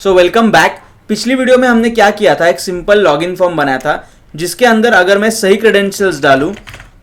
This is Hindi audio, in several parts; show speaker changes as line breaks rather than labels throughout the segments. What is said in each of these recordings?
So welcome back. पिछली वीडियो में हमने क्या किया था, एक सिंपल लॉगिन फॉर्म बनाया था जिसके अंदर अगर मैं सही क्रेडेंशियल्स डालूं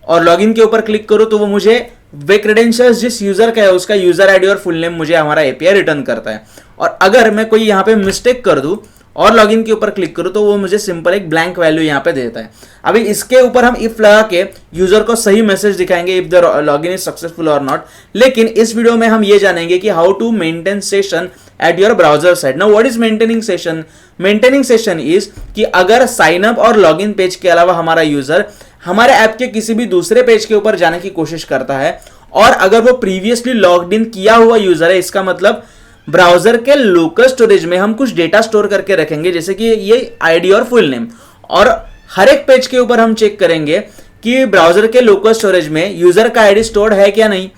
और लॉगिन के ऊपर क्लिक करूं तो वो मुझे वे क्रेडेंशियल्स जिस यूजर का है उसका यूजर आईडी और फुल नेम मुझे हमारा एपीआई रिटर्न करता है। और अगर मैं कोई यहाँ पे मिस्टेक कर दूं और लॉगिन के ऊपर क्लिक करूं तो वो मुझे सिंपल एक ब्लैंक वैल्यू यहाँ पे देता है। अभी इसके ऊपर हम इफ लगा के यूजर को सही मैसेज दिखाएंगे if the login is successful और नॉट। लेकिन इस वीडियो में हम ये जानेंगे कि how to maintain session at your browser side. Now what is maintaining session? Maintaining session is कि अगर साइन अप और लॉगिन पेज के अलावा हमारा यूजर हमारे ऐप के किसी भी दूसरे पेज के ऊपर जाने की कोशिश करता है और अगर वो प्रीवियसली लॉग्ड इन किया हुआ यूजर है, इसका मतलब ब्राउजर के लोकल स्टोरेज में हम कुछ डेटा स्टोर करके रखेंगे जैसे कि ये आईडी और फुल नेम, और हर एक पेज के ऊपर हम चेक करेंगे कि ब्राउजर के लोकल स्टोरेज में यूजर का आईडी स्टोर्ड है क्या नहीं।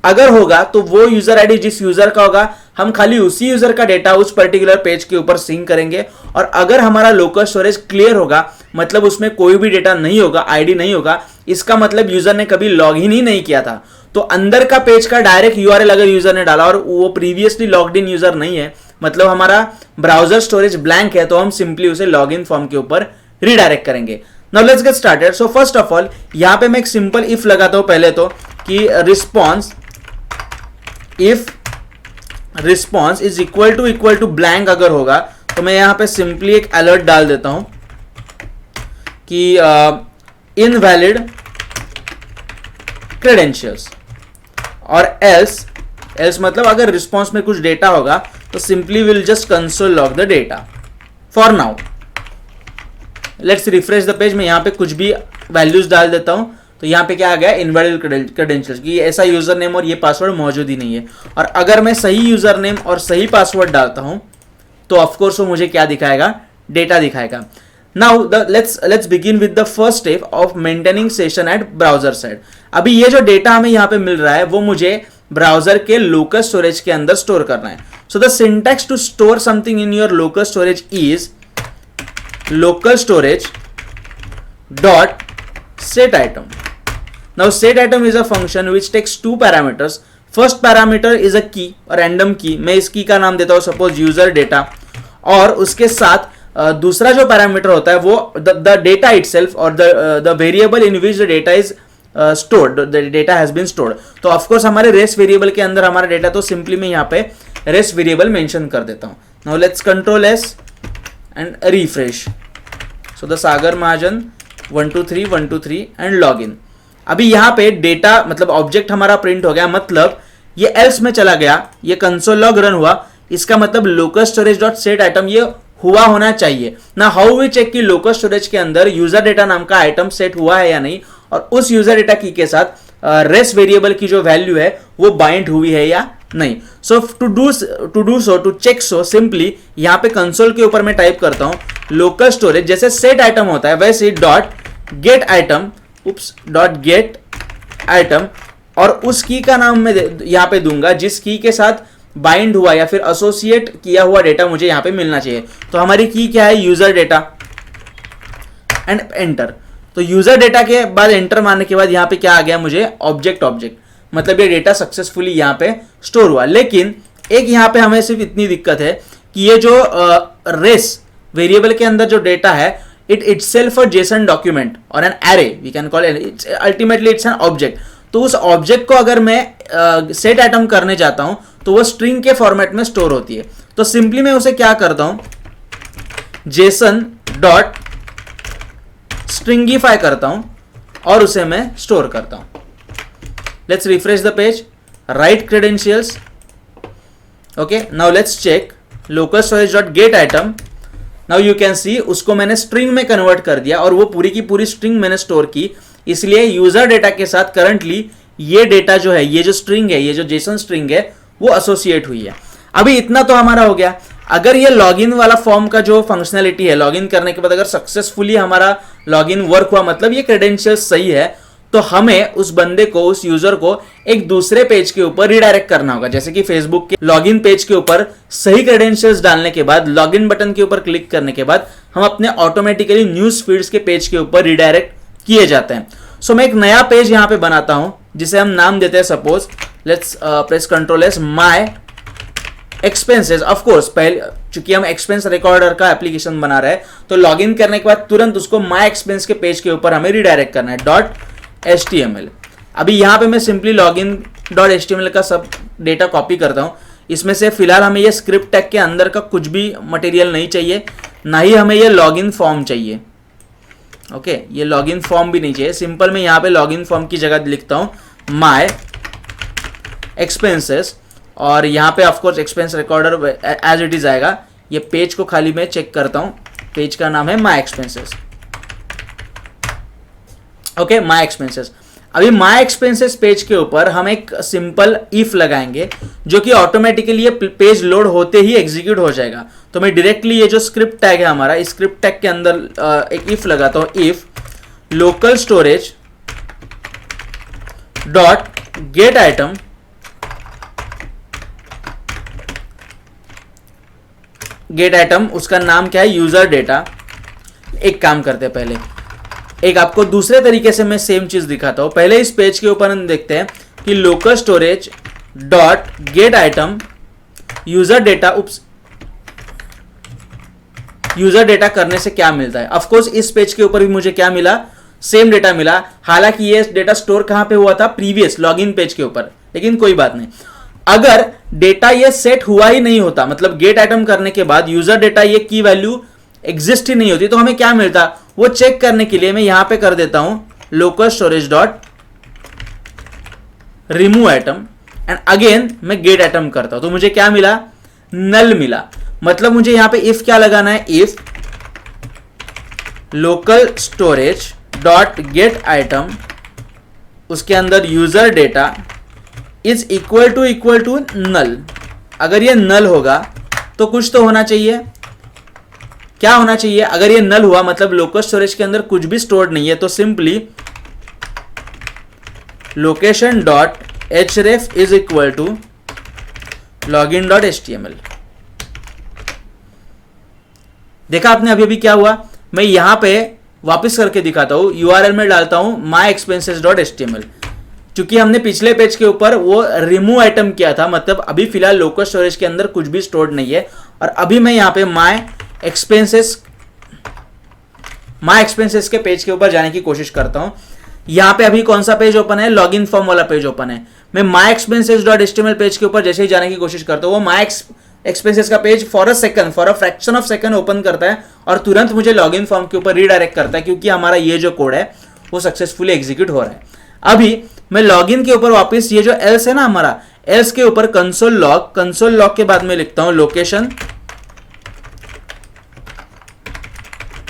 अगर होगा तो वो यूजर आईडी जिस यूजर का होगा हम खाली उसी यूजर का डेटा उस पर्टिकुलर पेज के ऊपर सिंक करेंगे। और अगर हमारा लोकल स्टोरेज क्लियर होगा, मतलब उसमें कोई भी डेटा नहीं होगा, आईडी नहीं होगा, इसका मतलब यूजर ने कभी लॉग इन ही नहीं किया था, तो अंदर का पेज का डायरेक्ट यूआरएल अगर यूजर ने डाला और वो प्रीवियसली लॉग्ड इन यूजर नहीं है, मतलब हमारा ब्राउजर स्टोरेज ब्लैंक है, तो हम सिंपली उसे लॉगिन फॉर्म के ऊपर रिडायरेक्ट करेंगे। Now let's get started. So first of all यहां पे मैं एक सिंपल इफ लगाता हूं पहले तो कि response if response is equal to blank अगर होगा तो मैं यहां पे सिंपली एक अलर्ट डाल देता हूं कि इनवैलिड क्रेडेंशियल्स, और एल्स मतलब अगर रिस्पॉन्स में कुछ डेटा होगा तो simply will just console log the data for now. Let's refresh the page. मैं यहां पे कुछ भी वैल्यूज डाल देता हूं तो यहां पे क्या आ गया, इनवैलिड क्रेडेंशियल्स, कि ऐसा यूजर नेम और ये पासवर्ड मौजूद ही नहीं है। और अगर मैं सही यूजर नेम और सही पासवर्ड डालता हूं तो ऑफकोर्स वो मुझे क्या दिखाएगा, डेटा दिखाएगा। Now let's begin with the first step of maintaining session at browser side. अभी ये जो डेटा हमें यहां पे मिल रहा है वो मुझे ब्राउजर के लोकल स्टोरेज के अंदर स्टोर करना है। So the syntax to store something in your local storage is local storage dot set item. Now set item is a function which takes two parameters. First parameter is a key, a random key. मैं इस की का नाम देता हूं सपोज यूजर डेटा, और उसके साथ दूसरा जो पैरामीटर होता है वो द डेटा इटसेल्फ और the variable in which the data is stored, the data has been stored. तो ऑफकोर्स हमारे रेस्ट वेरिएबल के अंदर हमारा डेटा, तो सिंपली मैं यहाँ पे रेस्ट वेरिएबल मेंशन कर देता हूँ। Now let's control S and refresh. So the Sagar Mahajan 123 and log in. अभी यहां पे डेटा मतलब ऑब्जेक्ट हमारा प्रिंट हो गया, मतलब ये एल्स में चला गया, ये कंसोल लॉग रन हुआ, इसका मतलब local storage dot set item ये हुआ होना चाहिए ना। हाउ वी चेक कि लोकल स्टोरेज के अंदर यूजर डेटा नाम का आइटम सेट हुआ है या नहीं, और उस यूजर डेटा की के साथ रेस्ट वेरिएबल की जो वैल्यू है वो बाइंड हुई है या नहीं। सो टू चेक सो सिंपली यहां पे कंसोल के ऊपर मैं टाइप करता हूं लोकल स्टोरेज, जैसे सेट आइटम होता है वैसे डॉट गेट आइटम, और उस की का नाम मैं यहां पे दूंगा जिस की के साथ बाइंड हुआ या फिर एसोसिएट किया हुआ डेटा मुझे यहां पे मिलना चाहिए। तो हमारी की क्या है, यूजर डेटा, एंड एंटर। तो यूजर डेटा के बाद एंटर मारने के बाद यहां पे क्या आ गया मुझे, ऑब्जेक्ट, मतलब ये डेटा सक्सेसफुली यहां पे स्टोर हुआ। लेकिन एक यहां पे हमें सिर्फ इतनी दिक्कत है कि ये जो रेस वेरिएबल के अंदर जो डेटा है it itself a JSON document और an array, we can call it, ultimately it's an object. तो उस ऑब्जेक्ट को अगर मैं सेट आइटम करने जाता हूं तो वो स्ट्रिंग के फॉर्मेट में स्टोर होती है। तो सिंपली मैं उसे क्या करता हूं, जेसन डॉट स्ट्रिंगिफाई करता हूं और उसे मैं स्टोर करता हूं। Let's refresh the page, right credentials, okay. Now let's check local storage dot get item. Now you can see उसको मैंने स्ट्रिंग में कन्वर्ट कर दिया और वो पूरी की पूरी स्ट्रिंग मैंने स्टोर की, इसलिए यूजर डेटा के साथ करंटली ये डेटा जो है, ये जो स्ट्रिंग है, ये जो जेसन स्ट्रिंग है वो एसोसिएट हुई है। अभी इतना तो हमारा हो गया। अगर ये लॉगिन वाला फॉर्म का जो फंक्शनैलिटी है, लॉगिन करने के बाद अगर सक्सेसफुली हमारा लॉगिन वर्क हुआ, मतलब ये क्रेडेंशियल्स सही है, तो हमें उस बंदे को, उस यूजर को एक दूसरे पेज के ऊपर रिडायरेक्ट करना होगा। जैसे कि फेसबुक के लॉगिन पेज के ऊपर सही क्रेडेंशियल्स डालने के बाद, लॉगिन बटन के ऊपर क्लिक करने के बाद हम अपने ऑटोमेटिकली न्यूज फीड्स के पेज के ऊपर रिडायरेक्ट किए जाते हैं। सो मैं एक नया पेज यहां पे बनाता हूं जिसे हम नाम देते हैं, suppose let's press control S, my expenses, of course पहले चूंकि हम एक्सपेंस रिकॉर्डर का एप्लीकेशन बना रहे हैं तो लॉगिन करने के बाद तुरंत उसको माई एक्सपेंस के पेज के ऊपर हमें रिडायरेक्ट करना है .html। अभी यहां पे मैं सिंपली लॉगिन .html का सब डेटा कॉपी करता हूं। इसमें से फिलहाल हमें ये स्क्रिप्ट टैग के अंदर का कुछ भी मटेरियल नहीं चाहिए, ना ही हमें ये लॉगिन फॉर्म चाहिए। ओके, ये लॉगिन फॉर्म भी नहीं चाहिए। सिंपल मैं यहाँ पे लॉगिन फॉर्म की जगह लिखता हूं माई एक्सपेंसेस, और यहाँ पे of course expense recorder as it is आएगा। ये पेज को खाली मैं चेक करता हूं, पेज का नाम है माई एक्सपेंसेस। ओके, माई एक्सपेंसेस। अभी माई एक्सपेंसेस पेज के ऊपर हम एक सिंपल इफ लगाएंगे जो कि ऑटोमेटिकली ये पेज लोड होते ही एग्जीक्यूट हो जाएगा। तो मैं डायरेक्टली ये जो स्क्रिप्ट टैग है हमारा, इस स्क्रिप्ट टैग के अंदर एक इफ लगाता हूं, if local storage dot get item उसका नाम क्या है, यूजर डेटा। एक काम करते हैं, पहले एक आपको दूसरे तरीके से मैं सेम चीज दिखाता हूं। पहले इस पेज के ऊपर हम देखते हैं कि local storage dot get item user data. Oops, user data करने से क्या मिलता है? ऑफ कोर्स इस पेज के ऊपर भी मुझे क्या मिला, सेम डेटा मिला। हालांकि ये डेटा स्टोर कहां पे हुआ था, प्रीवियस लॉगिन पेज के ऊपर, लेकिन कोई बात नहीं। अगर डेटा ये सेट हुआ ही नहीं होता, मतलब गेट आइटम करने के बाद यूजर डेटा ये की वैल्यू एग्जिस्ट ही नहीं होती, तो हमें क्या मिलता, वो चेक करने के लिए मैं यहां पे कर देता हूं local storage dot remove item and again मैं गेट आइटम करता हूं, तो मुझे क्या मिला, नल मिला। मतलब मुझे यहां पे इफ क्या लगाना है, if local storage dot get item उसके अंदर user data is equal to null. अगर ये नल होगा तो कुछ तो होना चाहिए। क्या होना चाहिए? अगर ये नल हुआ मतलब लोकल स्टोरेज के अंदर कुछ भी स्टोर्ड नहीं है, तो simply location dot href is equal to login dot html। देखा आपने अभी अभी क्या हुआ? मैं यहां पे वापस करके दिखाता हूं, URL में डालता हूं myexpenses.html। क्योंकि हमने पिछले पेज के ऊपर वो रिमूव आइटम किया था, मतलब अभी फिलहाल लोकल स्टोरेज के अंदर कुछ भी स्टोर्ड नहीं है। और अभी मैं यहां पे माई एक्सपेंसेस के पेज के ऊपर जाने की कोशिश करता हूं। यहां पे अभी कौन सा पेज ओपन है, लॉगिन फॉर्म वाला पेज ओपन है। मैं myexpenses.html पेज के ऊपर जैसे ही जाने की कोशिश करता हूं, वो माई एक्सपेंसेस का page for a fraction of second open करता है और तुरंत मुझे लॉगिन फॉर्म के ऊपर रीडायरेक्ट करता है, क्योंकि हमारा ये जो कोड है वो सक्सेसफुली एग्जीक्यूट हो रहा है। अभी मैं लॉगिन के ऊपर वापस ये जो एल्स है ना हमारा, एल्स के ऊपर कंसोल लॉग के बाद में लिखता हूं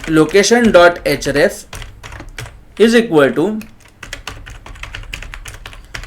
location dot href is equal to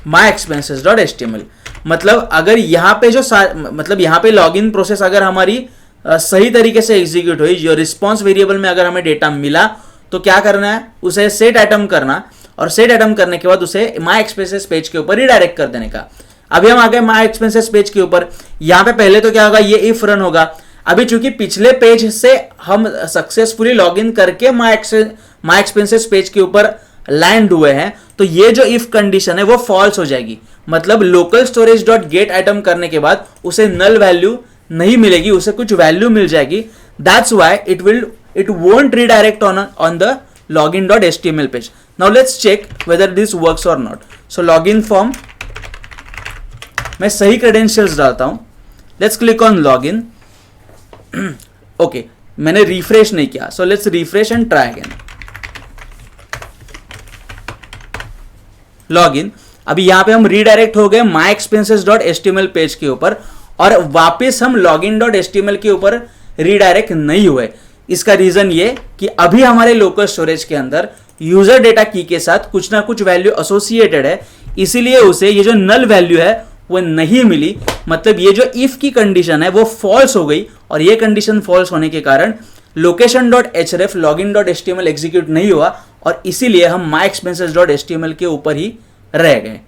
myexpenses.html। मतलब अगर यहां पे जो मतलब यहां पे लॉगिन प्रोसेस अगर हमारी सही तरीके से एग्जीक्यूट हुई, जो रिस्पॉन्स वेरिएबल में अगर हमें डेटा मिला, तो क्या करना है, उसे सेट आइटम करना, और सेट आइटम करने के बाद उसे माई एक्सपेंसेस पेज के ऊपर रिडायरेक्ट कर देने का। अभी हम आ गए माई एक्सपेंसेस पेज के ऊपर। यहां पे पहले तो क्या होगा, ये इफ रन होगा। अभी चूंकि पिछले पेज से हम सक्सेसफुली लॉगिन करके माई एक्सपेंसेस पेज के ऊपर लैंड हुए हैं, तो ये जो इफ कंडीशन है वो फॉल्स हो जाएगी। मतलब local storage dot get item करने के बाद उसे नल वैल्यू नहीं मिलेगी, उसे कुछ वैल्यू मिल जाएगी। That's why it won't redirect on the login.html page. Now let's check whether this works or not. So login form, मैं सही credentials डालता हूं। Let's click on login. Okay, मैंने refresh नहीं किया, so let's refresh and try again. Login, अभी यहां पे हम redirect हो गए myexpenses.html पेज के ऊपर, और वापस हम login.html के ऊपर redirect नहीं हुए। इसका रीजन ये कि अभी हमारे लोकल स्टोरेज के अंदर यूजर डेटा की के साथ कुछ ना कुछ वैल्यू एसोसिएटेड है, इसीलिए उसे ये जो नल वैल्यू है वो नहीं मिली। मतलब ये जो इफ की कंडीशन है वो फॉल्स हो गई, और ये कंडीशन फॉल्स होने के कारण location dot href login dot html execute नहीं हुआ, और इसीलिए हम myexpenses.html के ऊपर ही रह गए।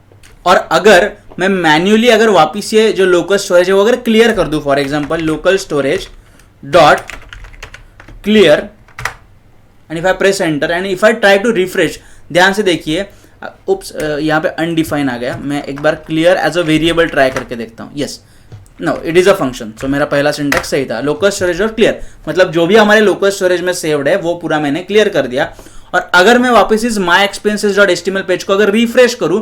और अगर मैं मैन्युअली अगर वापिस ये जो लोकल स्टोरेज है वो अगर क्लियर कर दूं, for example local storage dot clear and if I press enter and if I try to refresh, ध्यान से देखिए, उप्स यहाँ पे अनडिफाइन आ गया। मैं एक बार clear as a variable try करके देखता हूँ। Yes, no it is a function. So मेरा पहला सिंटैक्स सही था. लोकल स्टोरेज और क्लियर मतलब जो भी हमारे लोकल स्टोरेज में सेव्ड है वो पूरा मैंने क्लियर कर दिया. और अगर मैं वापस इस myexpenses.html पेज को अगर रिफ्रेश करूं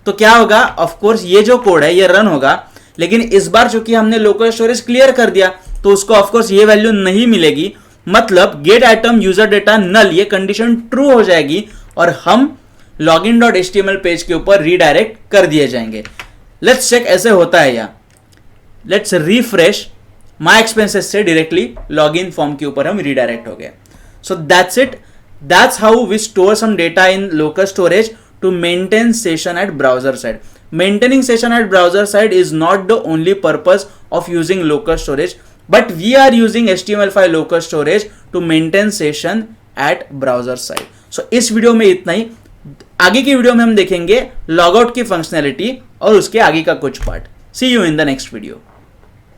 तो क्या होगा, ऑफ कोर्स ये जो कोड है ये रन होगा, लेकिन इस बार चूंकि हमने लोकल स्टोरेज क्लियर कर दिया तो उसको ऑफ कोर्स ये वैल्यू नहीं मिलेगी. मतलब गेट आइटम यूजर डेटा नल ये कंडीशन ट्रू हो जाएगी और हम login.html पेज के ऊपर रीडायरेक्ट कर दिए जाएंगे. लेट्स चेक ऐसे होता है या. लेट्स रिफ्रेश माई एक्सपेंसेस से डायरेक्टली लॉगिन फॉर्म के ऊपर हम रीडायरेक्ट हो गए. So that's it. That's how we store some data in local storage to maintain session at browser side. Maintaining session at browser side is not the only purpose of using local storage, but we are using HTML5 local storage to maintain session at browser side. So इस वीडियो में इतना ही. आगे की वीडियो में हम देखेंगे लॉगआउट की फंक्शनैलिटी और उसके आगे का कुछ part. See you in the next video.